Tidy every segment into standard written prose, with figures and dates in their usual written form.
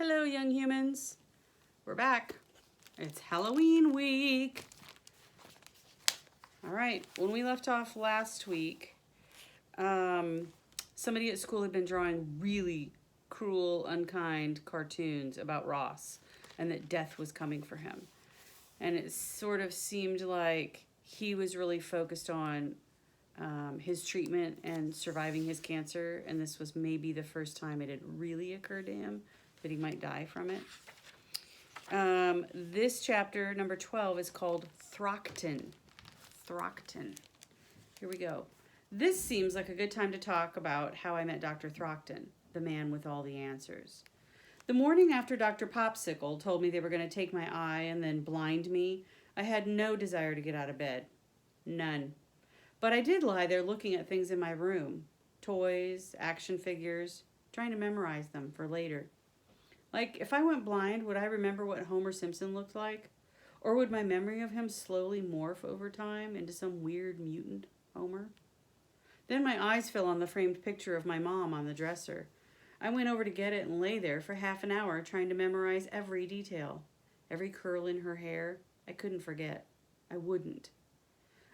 Hello, young humans. We're back. It's Halloween week. All right, when we left off last week, somebody at school had been drawing really cruel, unkind cartoons about Ross and that death was coming for him. And it sort of seemed like he was really focused on his treatment and surviving his cancer, and this was maybe the first time it had really occurred to him that he might die from it. This chapter, number 12, is called Throckton. Throckton. Here we go. This seems like a good time to talk about how I met Dr. Throckton, the man with all the answers. The morning after Dr. Popsicle told me they were going to take my eye and then blind me, I had no desire to get out of bed. None. But I did lie there looking at things in my room. Toys, action figures, trying to memorize them for later. Like, if I went blind, would I remember what Homer Simpson looked like? Or would my memory of him slowly morph over time into some weird mutant Homer? Then my eyes fell on the framed picture of my mom on the dresser. I went over to get it and lay there for half an hour trying to memorize every detail. Every curl in her hair, I couldn't forget. I wouldn't.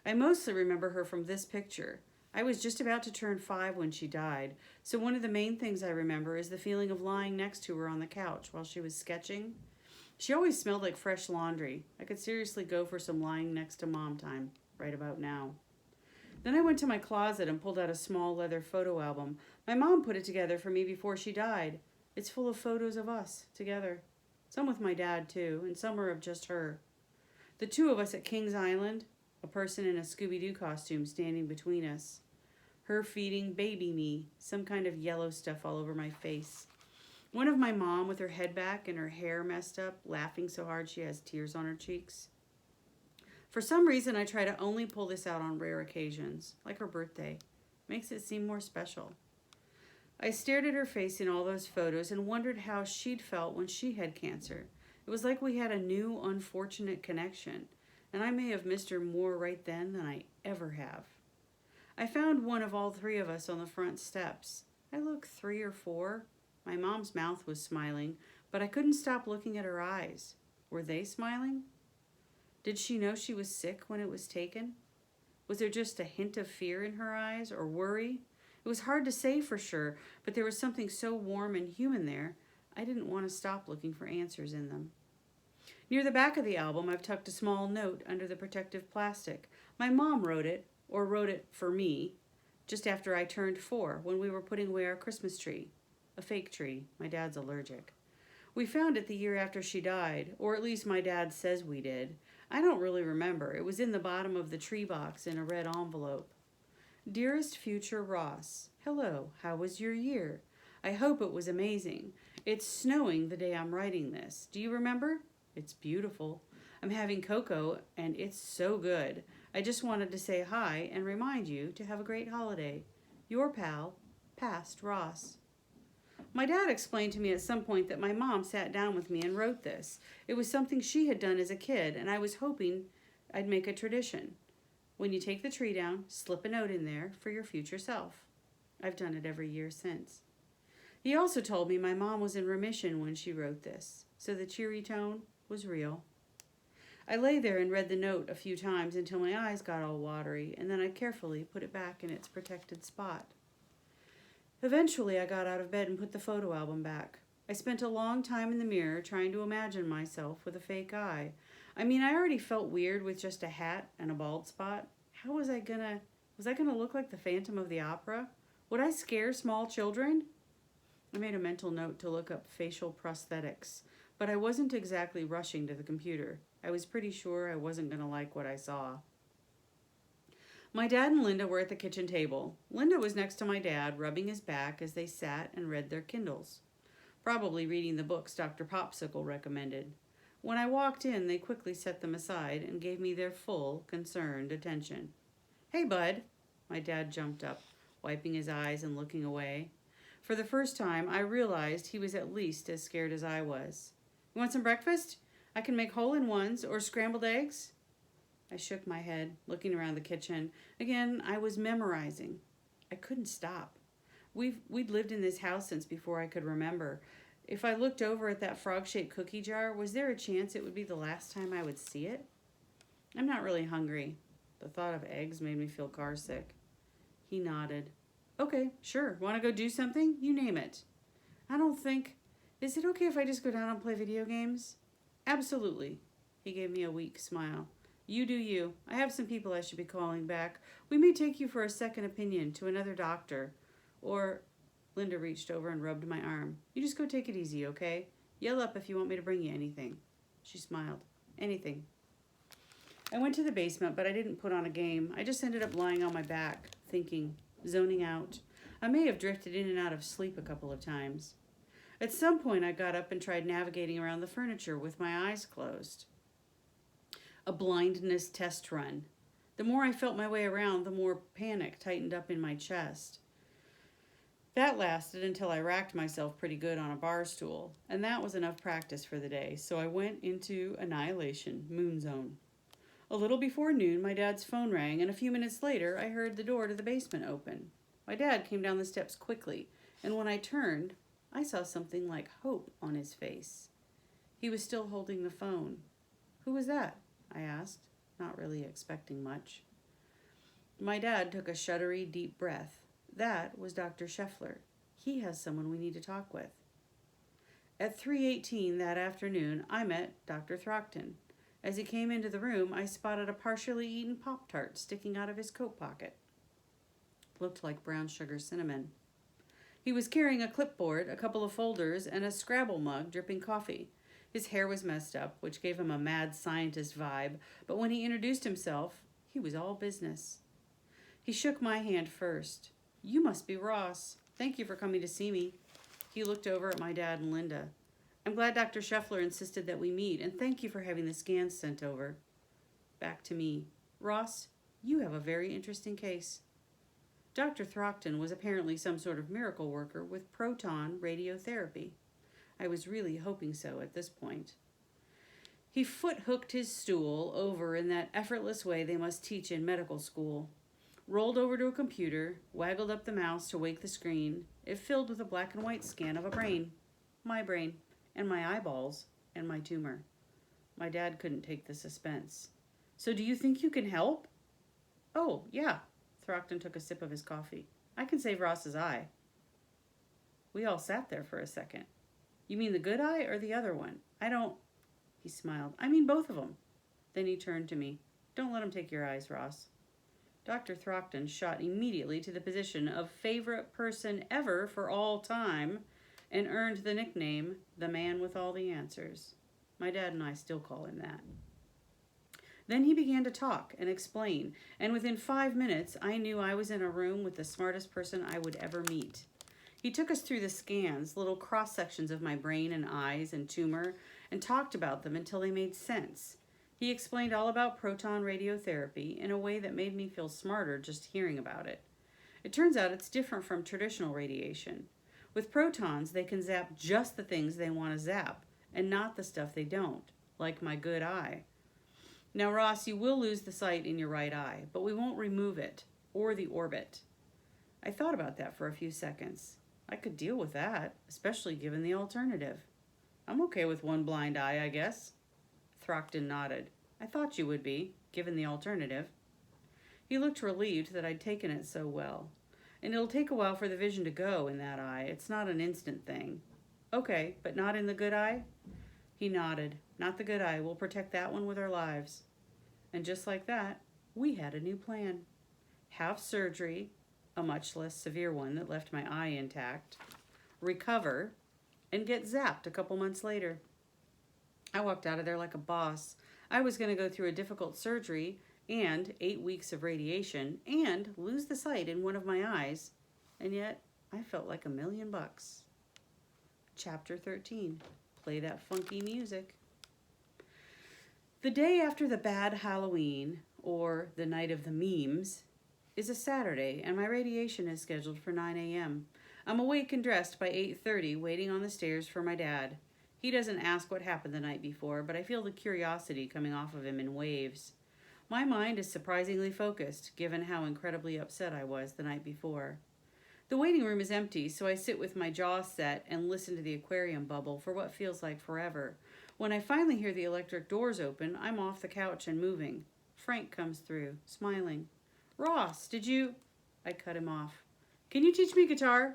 I mostly remember her from this picture. I was just about to turn 5 when she died, so one of the main things I remember is the feeling of lying next to her on the couch while she was sketching. She always smelled like fresh laundry. I could seriously go for some lying next to mom time right about now. Then I went to my closet and pulled out a small leather photo album. My mom put it together for me before she died. It's full of photos of us together. Some with my dad too, and some are of just her. The two of us at Kings Island, a person in a Scooby-Doo costume standing between us. Her feeding baby me, some kind of yellow stuff all over my face. One of my mom with her head back and her hair messed up, laughing so hard she has tears on her cheeks. For some reason, I try to only pull this out on rare occasions, like her birthday. Makes it seem more special. I stared at her face in all those photos and wondered how she'd felt when she had cancer. It was like we had a new, unfortunate connection, and I may have missed her more right then than I ever have. I found one of all three of us on the front steps. I looked 3 or 4. My mom's mouth was smiling, but I couldn't stop looking at her eyes. Were they smiling? Did she know she was sick when it was taken? Was there just a hint of fear in her eyes, or worry? It was hard to say for sure, but there was something so warm and human there, I didn't want to stop looking for answers in them. Near the back of the album, I've tucked a small note under the protective plastic. My mom wrote it for me, just after I turned 4, when we were putting away our Christmas tree. A fake tree. My dad's allergic. We found it the year after she died, or at least my dad says we did. I don't really remember. It was in the bottom of the tree box in a red envelope. Dearest future Ross, hello, how was your year? I hope it was amazing. It's snowing the day I'm writing this. Do you remember? It's beautiful. I'm having cocoa, and it's so good. I just wanted to say hi and remind you to have a great holiday. Your pal, Past Ross. My dad explained to me at some point that my mom sat down with me and wrote this. It was something she had done as a kid, and I was hoping I'd make a tradition. When you take the tree down, slip a note in there for your future self. I've done it every year since. He also told me my mom was in remission when she wrote this, so the cheery tone was real. I lay there and read the note a few times until my eyes got all watery, and then I carefully put it back in its protected spot. Eventually, I got out of bed and put the photo album back. I spent a long time in the mirror trying to imagine myself with a fake eye. I mean, I already felt weird with just a hat and a bald spot. How was I gonna look like the Phantom of the Opera? Would I scare small children? I made a mental note to look up facial prosthetics, but I wasn't exactly rushing to the computer. I was pretty sure I wasn't going to like what I saw. My dad and Linda were at the kitchen table. Linda was next to my dad, rubbing his back as they sat and read their Kindles, probably reading the books Dr. Popsicle recommended. When I walked in, they quickly set them aside and gave me their full, concerned attention. Hey, bud. My dad jumped up, wiping his eyes and looking away. For the first time, I realized he was at least as scared as I was. You want some breakfast? I can make hole-in-ones or scrambled eggs. I shook my head, looking around the kitchen. Again, I was memorizing. I couldn't stop. We'd lived in this house since before I could remember. If I looked over at that frog-shaped cookie jar, was there a chance it would be the last time I would see it? I'm not really hungry. The thought of eggs made me feel car sick. He nodded. Okay, sure. Want to go do something? You name it. I don't think... Is it okay if I just go down and play video games? Absolutely. He gave me a weak smile. You do you. I have some people I should be calling back. We may take you for a second opinion to another doctor. Or... Linda reached over and rubbed my arm. You just go take it easy, okay? Yell up if you want me to bring you anything. She smiled. Anything. I went to the basement, but I didn't put on a game. I just ended up lying on my back, thinking, zoning out. I may have drifted in and out of sleep a couple of times. At some point, I got up and tried navigating around the furniture with my eyes closed. A blindness test run. The more I felt my way around, the more panic tightened up in my chest. That lasted until I racked myself pretty good on a bar stool, and that was enough practice for the day, so I went into annihilation, moon zone. A little before noon, my dad's phone rang, and a few minutes later, I heard the door to the basement open. My dad came down the steps quickly, and when I turned, I saw something like hope on his face. He was still holding the phone. Who was that? I asked, not really expecting much. My dad took a shuddery, deep breath. That was Dr. Scheffler. He has someone we need to talk with. At 3:18 that afternoon, I met Dr. Throckton. As he came into the room, I spotted a partially eaten Pop-Tart sticking out of his coat pocket. Looked like brown sugar cinnamon. He was carrying a clipboard, a couple of folders, and a Scrabble mug dripping coffee. His hair was messed up, which gave him a mad scientist vibe, but when he introduced himself, he was all business. He shook my hand first. You must be Ross. Thank you for coming to see me. He looked over at my dad and Linda. I'm glad Dr. Scheffler insisted that we meet, and thank you for having the scans sent over. Back to me. Ross, you have a very interesting case. Dr. Throckton was apparently some sort of miracle worker with proton radiotherapy. I was really hoping so at this point. He foot-hooked his stool over in that effortless way they must teach in medical school. Rolled over to a computer, waggled up the mouse to wake the screen. It filled with a black and white scan of a brain. My brain, and my eyeballs, and my tumor. My dad couldn't take the suspense. So do you think you can help? Oh, yeah. Throckton took a sip of his coffee. I can save Ross's eye. We all sat there for a second. You mean the good eye or the other one? I don't... He smiled. I mean both of them. Then he turned to me. Don't let him take your eyes, Ross. Dr. Throckton shot immediately to the position of favorite person ever for all time and earned the nickname, the man with all the answers. My dad and I still call him that. Then he began to talk and explain, and within 5 minutes, I knew I was in a room with the smartest person I would ever meet. He took us through the scans, little cross-sections of my brain and eyes and tumor, and talked about them until they made sense. He explained all about proton radiotherapy in a way that made me feel smarter just hearing about it. It turns out it's different from traditional radiation. With protons, they can zap just the things they want to zap, and not the stuff they don't, like my good eye. Now, Ross, you will lose the sight in your right eye, but we won't remove it, or the orbit. I thought about that for a few seconds. I could deal with that, especially given the alternative. I'm okay with one blind eye, I guess. Throckton nodded. I thought you would be, given the alternative. He looked relieved that I'd taken it so well. And it'll take a while for the vision to go in that eye. It's not an instant thing. Okay, but not in the good eye? He nodded. Not the good eye. We'll protect that one with our lives. And just like that, we had a new plan. Have surgery, a much less severe one that left my eye intact, recover, and get zapped a couple months later. I walked out of there like a boss. I was going to go through a difficult surgery and 8 weeks of radiation and lose the sight in one of my eyes, and yet I felt like $1 million. Chapter 13. Play that funky music. The day after the bad Halloween, or the night of the memes, is a Saturday, and my radiation is scheduled for 9 a.m. I'm awake and dressed by 8:30, waiting on the stairs for my dad. He doesn't ask what happened the night before, but I feel the curiosity coming off of him in waves. My mind is surprisingly focused, given how incredibly upset I was the night before. The waiting room is empty, so I sit with my jaw set and listen to the aquarium bubble for what feels like forever. When I finally hear the electric doors open, I'm off the couch and moving. Frank comes through, smiling. Ross, did you... I cut him off. Can you teach me guitar?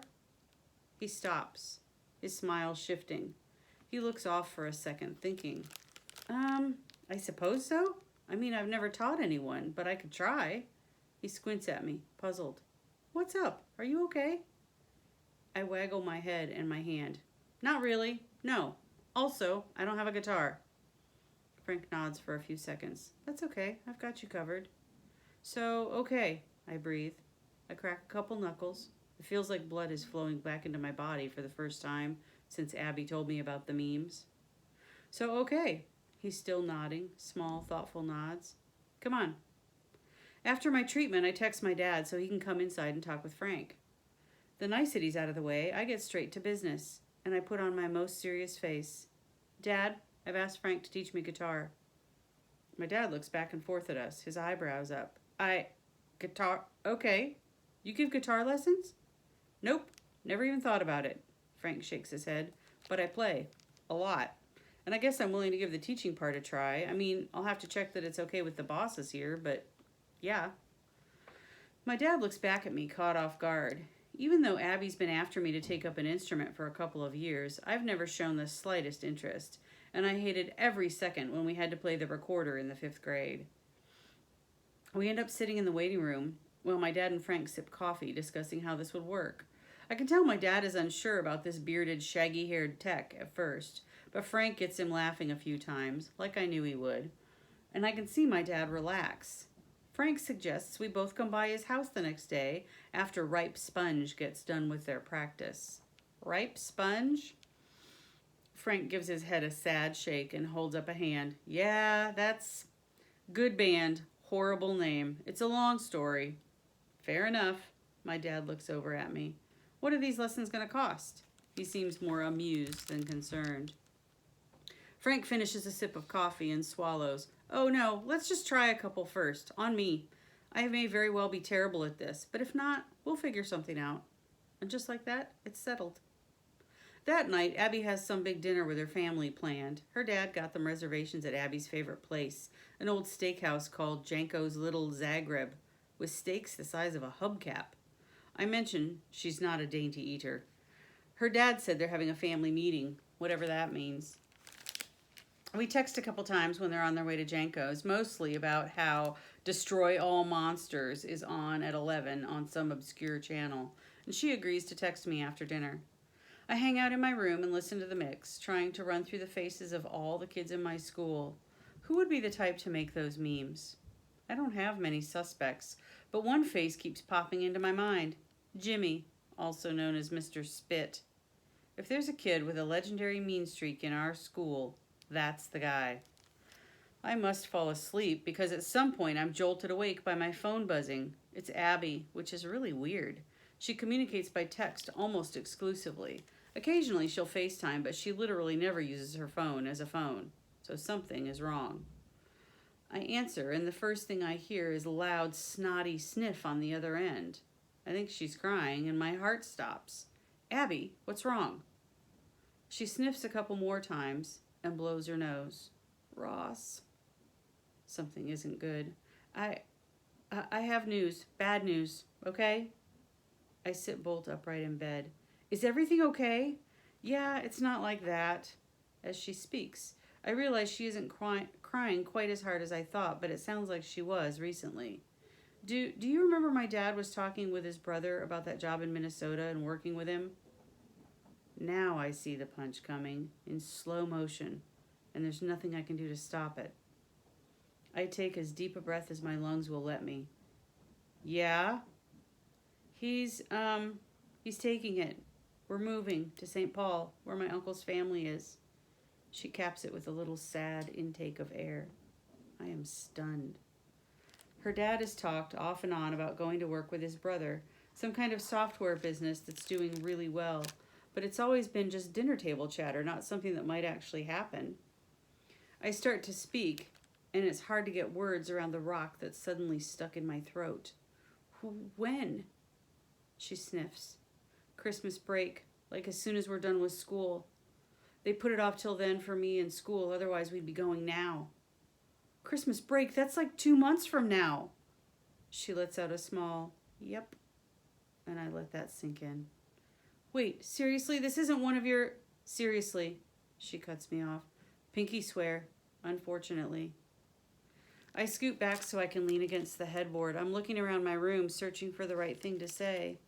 He stops, his smile shifting. He looks off for a second, thinking. I suppose so. I mean, I've never taught anyone, but I could try. He squints at me, puzzled. What's up? Are you okay? I waggle my head and my hand. Not really. No. Also, I don't have a guitar. Frank nods for a few seconds. That's okay. I've got you covered. So, okay, I breathe. I crack a couple knuckles. It feels like blood is flowing back into my body for the first time since Abby told me about the memes. So, okay. He's still nodding, small, thoughtful nods. Come on. After my treatment, I text my dad so he can come inside and talk with Frank. The niceties out of the way, I get straight to business, and I put on my most serious face. Dad, I've asked Frank to teach me guitar. My dad looks back and forth at us, his eyebrows up. Guitar? Okay. You give guitar lessons? Nope, never even thought about it. Frank shakes his head. But I play. A lot. And I guess I'm willing to give the teaching part a try. I mean, I'll have to check that it's okay with the bosses here, but yeah. My dad looks back at me, caught off guard. Even though Abby's been after me to take up an instrument for a couple of years, I've never shown the slightest interest, and I hated every second when we had to play the recorder in the 5th grade. We end up sitting in the waiting room while my dad and Frank sip coffee, discussing how this would work. I can tell my dad is unsure about this bearded, shaggy-haired tech at first, but Frank gets him laughing a few times, like I knew he would, and I can see my dad relax. Frank suggests we both come by his house the next day after Ripe Sponge gets done with their practice. Ripe Sponge? Frank gives his head a sad shake and holds up a hand. Yeah, that's good band. Horrible name. It's a long story. Fair enough. My dad looks over at me. What are these lessons going to cost? He seems more amused than concerned. Frank finishes a sip of coffee and swallows. Oh no, let's just try a couple first. On me. I may very well be terrible at this, but if not, we'll figure something out. And just like that, it's settled. That night, Abby has some big dinner with her family planned. Her dad got them reservations at Abby's favorite place, an old steakhouse called Janko's Little Zagreb, with steaks the size of a hubcap. I mention she's not a dainty eater. Her dad said they're having a family meeting, whatever that means. We text a couple times when they're on their way to Janko's, mostly about how Destroy All Monsters is on at 11 on some obscure channel, and she agrees to text me after dinner. I hang out in my room and listen to the mix, trying to run through the faces of all the kids in my school. Who would be the type to make those memes? I don't have many suspects, but one face keeps popping into my mind. Jimmy, also known as Mr. Spit. If there's a kid with a legendary mean streak in our school, that's the guy. I must fall asleep because at some point I'm jolted awake by my phone buzzing. It's Abby, which is really weird. She communicates by text almost exclusively. Occasionally she'll FaceTime, but she literally never uses her phone as a phone. So something is wrong. I answer, and the first thing I hear is a loud, snotty sniff on the other end. I think she's crying, and my heart stops. Abby, what's wrong? She sniffs a couple more times and blows her nose. Ross. Something isn't good. I have news. Bad news. Okay? I sit bolt upright in bed. Is everything okay? Yeah, it's not like that. As she speaks, I realize she isn't crying quite as hard as I thought, but it sounds like she was recently. Do you remember my dad was talking with his brother about that job in Minnesota and working with him? Now I see the punch coming in slow motion, and there's nothing I can do to stop it. I take as deep a breath as my lungs will let me. Yeah? He's taking it. We're moving to St. Paul, where my uncle's family is. She caps it with a little sad intake of air. I am stunned. Her dad has talked off and on about going to work with his brother, some kind of software business that's doing really well, but it's always been just dinner table chatter, not something that might actually happen. I start to speak, and it's hard to get words around the rock that's suddenly stuck in my throat. When? She sniffs. Christmas break, like as soon as we're done with school. They put it off till then for me in school, otherwise we'd be going now. Christmas break, that's like 2 months from now. She lets out a small, yep, and I let that sink in. Wait, seriously, this isn't one of your... Seriously, she cuts me off. Pinky swear, unfortunately. I scoot back so I can lean against the headboard. I'm looking around my room, searching for the right thing to say.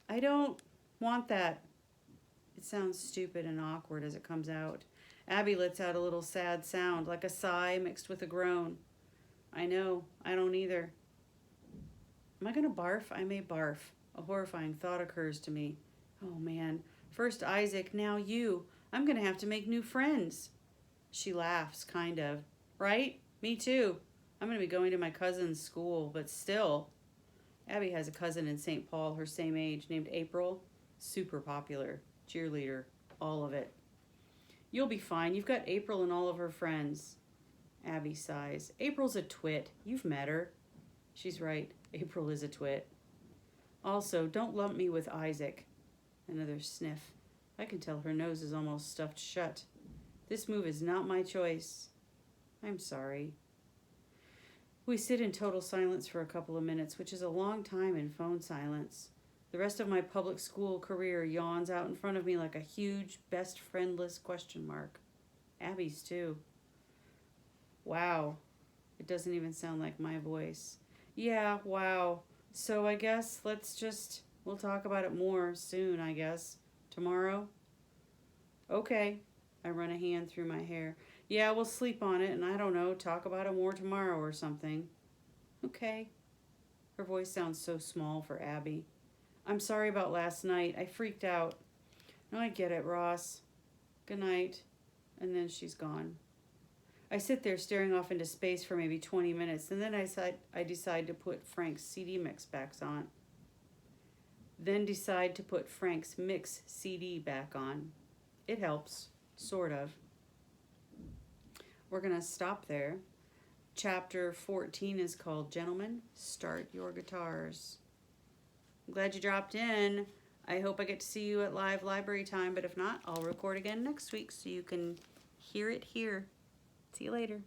I don't want that. It sounds stupid and awkward as it comes out. Abby lets out a little sad sound, like a sigh mixed with a groan. I know, I don't either. Am I gonna barf? I may barf. A horrifying thought occurs to me. Oh man, first Isaac, now you. I'm gonna have to make new friends. She laughs, kind of. Right? Me too. I'm gonna be going to my cousin's school, but still. Abby has a cousin in St. Paul, her same age, named April. Super popular. Cheerleader. All of it. You'll be fine. You've got April and all of her friends. Abby sighs. April's a twit. You've met her. She's right. April is a twit. Also, don't lump me with Isaac. Another sniff. I can tell her nose is almost stuffed shut. This move is not my choice. I'm sorry. We sit in total silence for a couple of minutes, which is a long time in phone silence. The rest of my public school career yawns out in front of me like a huge, best friendless question mark. Abby's too. Wow. It doesn't even sound like my voice. Yeah, wow. So I guess we'll talk about it more soon, I guess. Tomorrow? Okay. I run a hand through my hair. Yeah, we'll sleep on it and I don't know, talk about it more tomorrow or something. Okay. Her voice sounds so small for Abby. I'm sorry about last night. I freaked out. No, I get it, Ross. Good night. And then she's gone. I sit there staring off into space for maybe 20 minutes, and then I decide to put Frank's CD mix back on. Frank's mix CD back on. It helps, sort of. We're going to stop there. Chapter 14 is called Gentlemen, Start Your Guitars. I'm glad you dropped in. I hope I get to see you at live library time, but if not, I'll record again next week so you can hear it here. See you later.